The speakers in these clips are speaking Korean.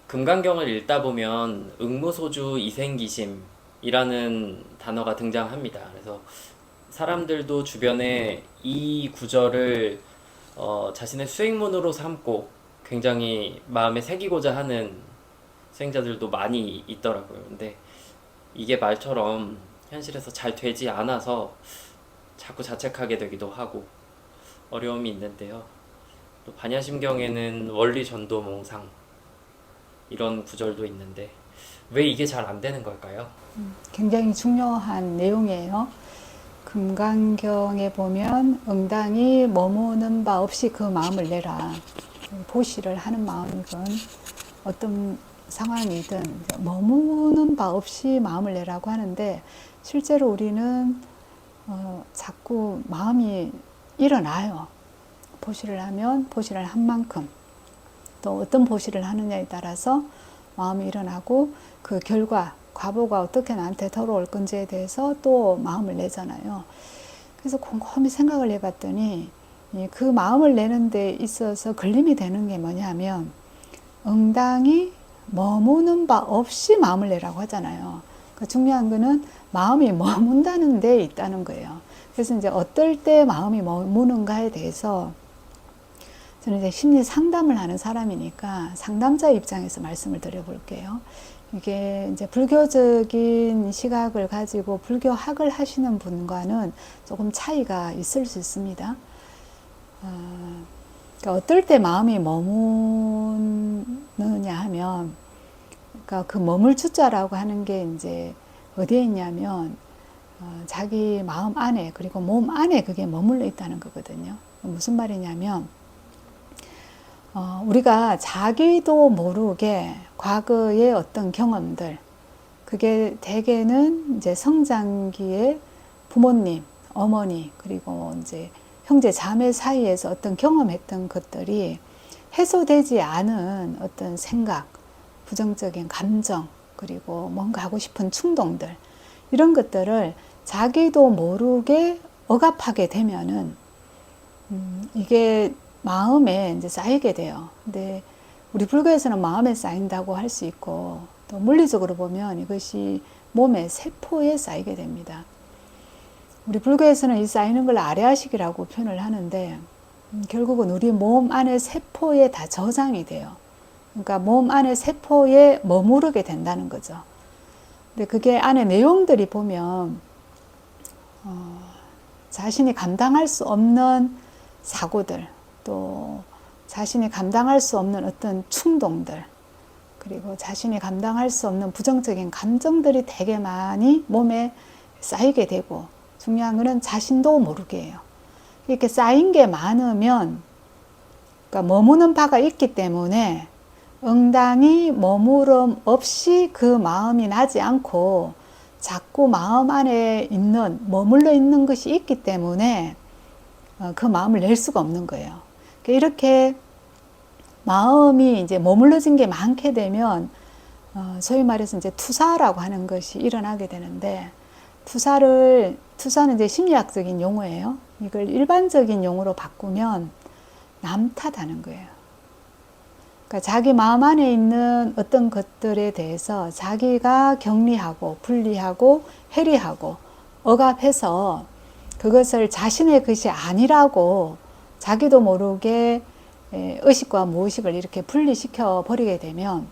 금강경을 읽다 보면 응무소주 이생기심이라는 단어가 등장합니다. 그래서 사람들도 주변에 이 구절을 자신의 수행문으로 삼고 굉장히 마음에 새기고자 하는 수행자들도 많이 있더라고요. 근데 이게 말처럼 현실에서 잘 되지 않아서 자꾸 자책하게 되기도 하고 어려움이 있는데요. 또 반야심경에는 원리전도몽상 이런 구절도 있는데 왜 이게 잘 안 되는 걸까요? 굉장히 중요한 내용이에요. 금강경에 보면 응당이 머무는 바 없이 그 마음을 내라. 보시를 하는 마음이건 어떤 상황이든 머무는 바 없이 마음을 내라고 하는데 실제로 우리는 자꾸 마음이 일어나요. 보시를 하면 보시를 한 만큼 또 어떤 보시를 하느냐에 따라서 마음이 일어나고 그 결과 과보가 어떻게 나한테 돌아올 건지에 대해서 또 마음을 내잖아요. 그래서 곰곰이 생각을 해봤더니 그 마음을 내는 데 있어서 걸림이 되는 게 뭐냐면 응당이 머무는 바 없이 마음을 내라고 하잖아요. 그러니까 중요한 거는 마음이 머문다는 데 있다는 거예요. 그래서 이제 어떨 때 마음이 머무는가에 대해서 저는 이제 심리 상담을 하는 사람이니까 상담자 입장에서 말씀을 드려볼게요. 이게 이제 불교적인 시각을 가지고 불교학을 하시는 분과는 조금 차이가 있을 수 있습니다. 그러니까 어떨 때 마음이 머무느냐 하면, 그러니까 그 머물 주자라고 하는 게 이제 어디에 있냐면, 자기 마음 안에 그리고 몸 안에 그게 머물러 있다는 거거든요. 무슨 말이냐면, 우리가 자기도 모르게 과거의 어떤 경험들, 그게 대개는 이제 성장기에 부모님, 어머니, 그리고 이제 형제 자매 사이에서 어떤 경험했던 것들이 해소되지 않은 어떤 생각, 부정적인 감정, 그리고 뭔가 하고 싶은 충동들, 이런 것들을 자기도 모르게 억압하게 되면은, 이게 마음에 이제 쌓이게 돼요. 근데 우리 불교에서는 마음에 쌓인다고 할 수 있고, 또 물리적으로 보면 이것이 몸의 세포에 쌓이게 됩니다. 우리 불교에서는 이 쌓이는 걸 아래아식이라고 표현을 하는데, 결국은 우리 몸 안의 세포에 다 저장이 돼요. 그러니까 몸 안의 세포에 머무르게 된다는 거죠. 근데 그게 안에 내용들이 보면 자신이 감당할 수 없는 사고들, 또 자신이 감당할 수 없는 어떤 충동들, 그리고 자신이 감당할 수 없는 부정적인 감정들이 되게 많이 몸에 쌓이게 되고, 중요한 거는 자신도 모르게 해요. 이렇게 쌓인 게 많으면, 그러니까 머무는 바가 있기 때문에 응당이 머무름 없이 그 마음이 나지 않고 자꾸 마음 안에 있는, 머물러 있는 것이 있기 때문에 그 마음을 낼 수가 없는 거예요. 이렇게 마음이 이제 머물러진 게 많게 되면 소위 말해서 이제 투사라고 하는 것이 일어나게 되는데, 투사는 이제 심리학적인 용어예요. 이걸 일반적인 용어로 바꾸면 남 탓하는 거예요. 그러니까 자기 마음 안에 있는 어떤 것들에 대해서 자기가 격리하고 분리하고 해리하고 억압해서 그것을 자신의 것이 아니라고 자기도 모르게 의식과 무의식을 이렇게 분리시켜 버리게 되면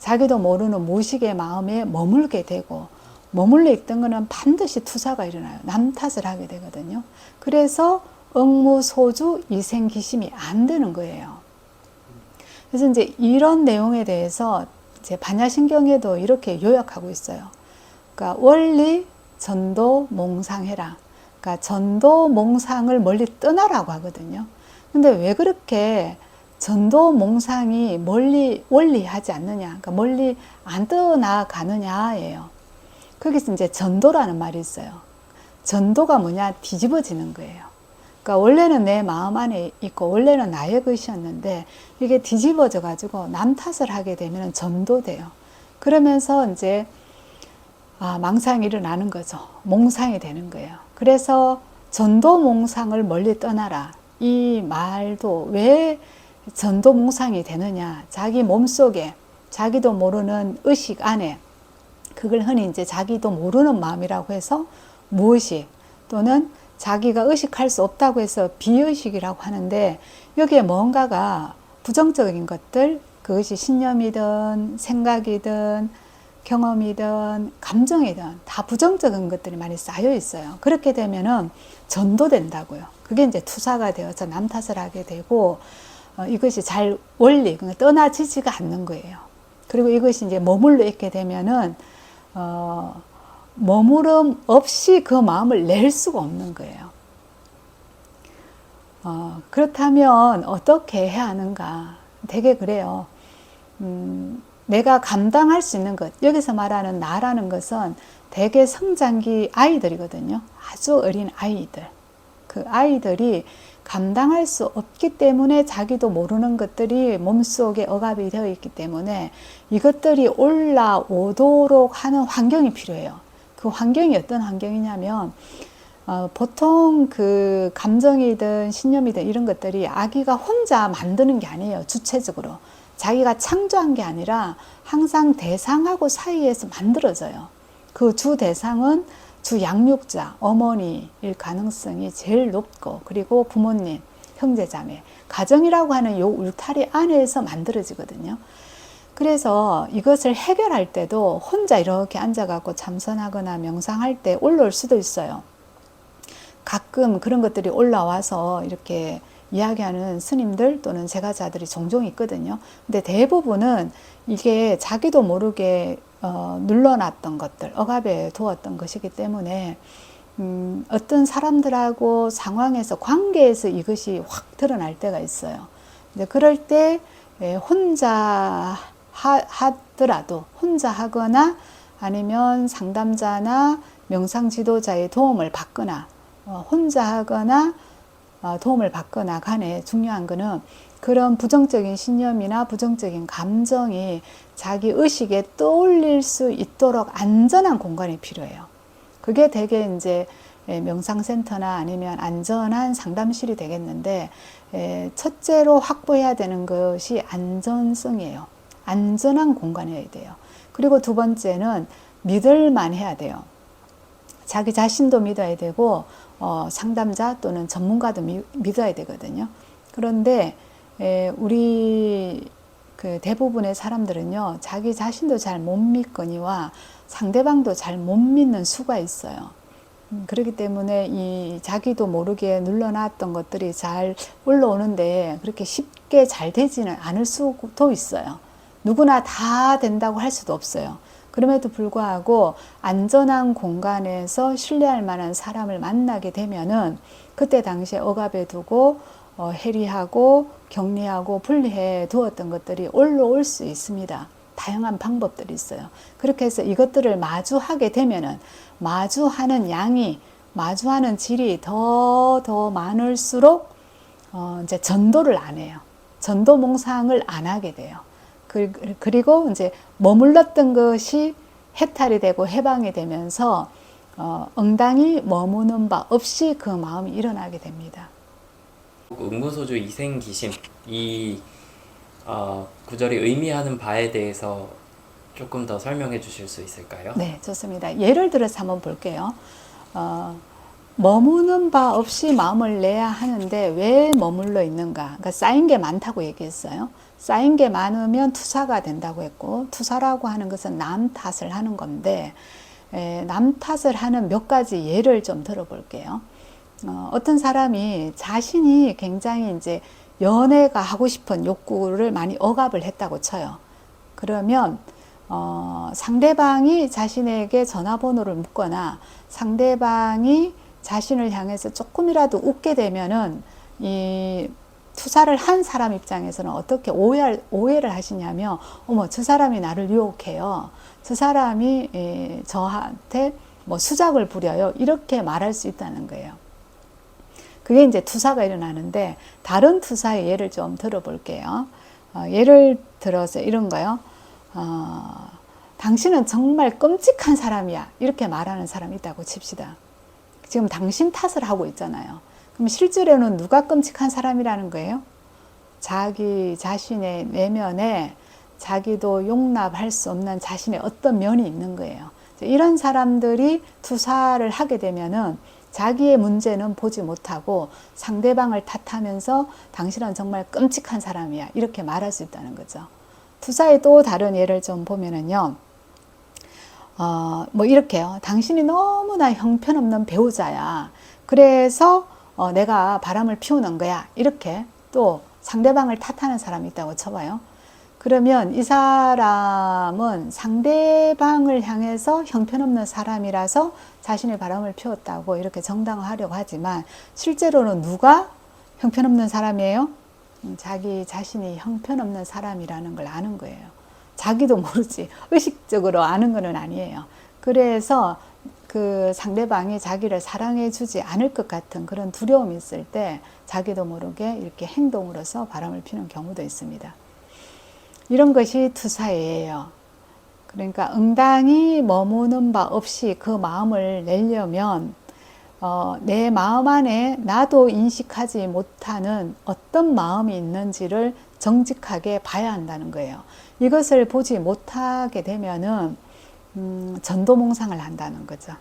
자기도 모르는 무의식의 마음에 머물게 되고, 머물러 있던 거는 반드시 투사가 일어나요. 남 탓을 하게 되거든요. 그래서 응무소주 이생기심이 안 되는 거예요. 그래서 이제 이런 내용에 대해서 이제 반야신경에도 이렇게 요약하고 있어요. 그러니까 원리, 전도, 몽상해라. 그러니까 전도, 몽상을 멀리 떠나라고 하거든요. 근데 왜 그렇게 전도, 몽상이 멀리 원리하지 않느냐, 그러니까 멀리 안 떠나가느냐예요. 거기서 이제 전도라는 말이 있어요. 전도가 뭐냐? 뒤집어지는 거예요. 그러니까 원래는 내 마음 안에 있고 원래는 나의 것이었는데 이게 뒤집어져 가지고 남 탓을 하게 되면 전도돼요. 그러면서 이제 망상이 일어나는 거죠. 몽상이 되는 거예요. 그래서 전도 몽상을 멀리 떠나라. 이 말도 왜 전도 몽상이 되느냐? 자기 몸속에 자기도 모르는 의식 안에, 그걸 흔히 이제 자기도 모르는 마음이라고 해서 무의식, 또는 자기가 의식할 수 없다고 해서 비의식이라고 하는데, 여기에 뭔가가 부정적인 것들, 그것이 신념이든 생각이든 경험이든 감정이든 다 부정적인 것들이 많이 쌓여 있어요. 그렇게 되면은 전도된다고요. 그게 이제 투사가 되어서 남 탓을 하게 되고, 이것이 잘 원리, 그러니까 떠나지지가 않는 거예요. 그리고 이것이 이제 머물러 있게 되면은 머무름 없이 그 마음을 낼 수가 없는 거예요. 그렇다면 어떻게 해야 하는가? 되게 그래요. 내가 감당할 수 있는 것, 여기서 말하는 나라는 것은 대개 성장기 아이들이거든요. 아주 어린 아이들. 그 아이들이 감당할 수 없기 때문에 자기도 모르는 것들이 몸속에 억압이 되어 있기 때문에 이것들이 올라오도록 하는 환경이 필요해요. 그 환경이 어떤 환경이냐면, 보통 그 감정이든 신념이든 이런 것들이 아기가 혼자 만드는 게 아니에요. 주체적으로. 자기가 창조한 게 아니라 항상 대상하고 사이에서 만들어져요. 그 주 대상은 주 양육자, 어머니일 가능성이 제일 높고, 그리고 부모님, 형제자매, 가정이라고 하는 요 울타리 안에서 만들어지거든요. 그래서 이것을 해결할 때도 혼자 이렇게 앉아갖고 참선하거나 명상할 때 올라올 수도 있어요. 가끔 그런 것들이 올라와서 이렇게 이야기하는 스님들 또는 제가자들이 종종 있거든요. 근데 대부분은 이게 자기도 모르게 눌러놨던 것들, 억압에 두었던 것이기 때문에 어떤 사람들하고 상황에서, 관계에서 이것이 확 드러날 때가 있어요. 근데 그럴 때 혼자 하더라도, 혼자 하거나 아니면 상담자나 명상 지도자의 도움을 받거나, 혼자 하거나 도움을 받거나 간에 중요한 거는 그런 부정적인 신념이나 부정적인 감정이 자기 의식에 떠올릴 수 있도록 안전한 공간이 필요해요. 그게 되게 이제 명상센터나 아니면 안전한 상담실이 되겠는데, 첫째로 확보해야 되는 것이 안전성이에요. 안전한 공간이어야 돼요. 그리고 두 번째는 믿을만 해야 돼요. 자기 자신도 믿어야 되고, 상담자 또는 전문가도 믿어야 되거든요. 그런데 우리 그 대부분의 사람들은요, 자기 자신도 잘 못 믿거니와 상대방도 잘 못 믿는 수가 있어요. 그렇기 때문에 이 자기도 모르게 눌러놨던 것들이 잘 올라오는데 그렇게 쉽게 잘 되지는 않을 수도 있어요. 누구나 다 된다고 할 수도 없어요. 그럼에도 불구하고 안전한 공간에서 신뢰할 만한 사람을 만나게 되면은 그때 당시에 억압에 두고 해리하고 격리하고 분리해 두었던 것들이 올라올 수 있습니다. 다양한 방법들이 있어요. 그렇게 해서 이것들을 마주하게 되면은 마주하는 양이, 마주하는 질이 더 많을수록 이제 전도를 안 해요. 전도 몽상을 안 하게 돼요. 그리고 이제 머물렀던 것이 해탈이 되고 해방이 되면서 엉당히 머무는 바 없이 그 마음이 일어나게 됩니다. 응무소주 이생기심, 이 구절이 의미하는 바에 대해서 조금 더 설명해 주실 수 있을까요? 네, 좋습니다. 예를 들어서 한번 볼게요. 머무는 바 없이 마음을 내야 하는데 왜 머물러 있는가? 그러니까 쌓인 게 많다고 얘기했어요. 쌓인 게 많으면 투사가 된다고 했고, 투사라고 하는 것은 남 탓을 하는 건데, 남 탓을 하는 몇 가지 예를 좀 들어볼게요. 어떤 사람이 자신이 굉장히 이제 연애가 하고 싶은 욕구를 많이 억압을 했다고 쳐요. 그러면 상대방이 자신에게 전화번호를 묻거나 상대방이 자신을 향해서 조금이라도 웃게 되면은 이 투사를 한 사람 입장에서는 어떻게 오해를 하시냐면, 어머, 저 사람이 나를 유혹해요. 저 사람이 저한테 뭐 수작을 부려요. 이렇게 말할 수 있다는 거예요. 그게 이제 투사가 일어나는데, 다른 투사의 예를 좀 들어볼게요. 예를 들어서 이런 거요. 당신은 정말 끔찍한 사람이야. 이렇게 말하는 사람이 있다고 칩시다. 지금 당신 탓을 하고 있잖아요. 그럼 실제로는 누가 끔찍한 사람이라는 거예요? 자기 자신의 내면에 자기도 용납할 수 없는 자신의 어떤 면이 있는 거예요. 이런 사람들이 투사를 하게 되면은 자기의 문제는 보지 못하고 상대방을 탓하면서 당신은 정말 끔찍한 사람이야, 이렇게 말할 수 있다는 거죠. 투사의 또 다른 예를 좀 보면은요, 뭐 이렇게요. 당신이 너무나 형편없는 배우자야. 그래서 내가 바람을 피우는 거야. 이렇게 또 상대방을 탓하는 사람이 있다고 쳐봐요. 그러면 이 사람은 상대방을 향해서 형편없는 사람이라서 자신의 바람을 피웠다고 이렇게 정당화하려고 하지만 실제로는 누가 형편없는 사람이에요? 자기 자신이 형편없는 사람이라는 걸 아는 거예요. 자기도 모르지 의식적으로 아는 건 아니에요. 그래서 그 상대방이 자기를 사랑해 주지 않을 것 같은 그런 두려움이 있을 때 자기도 모르게 이렇게 행동으로서 바람을 피는 경우도 있습니다. 이런 것이 투사예요. 그러니까 응당히 머무는 바 없이 그 마음을 내려면 내 마음 안에 나도 인식하지 못하는 어떤 마음이 있는지를 정직하게 봐야 한다는 거예요. 이것을 보지 못하게 되면은 전도몽상을 한다는 거죠.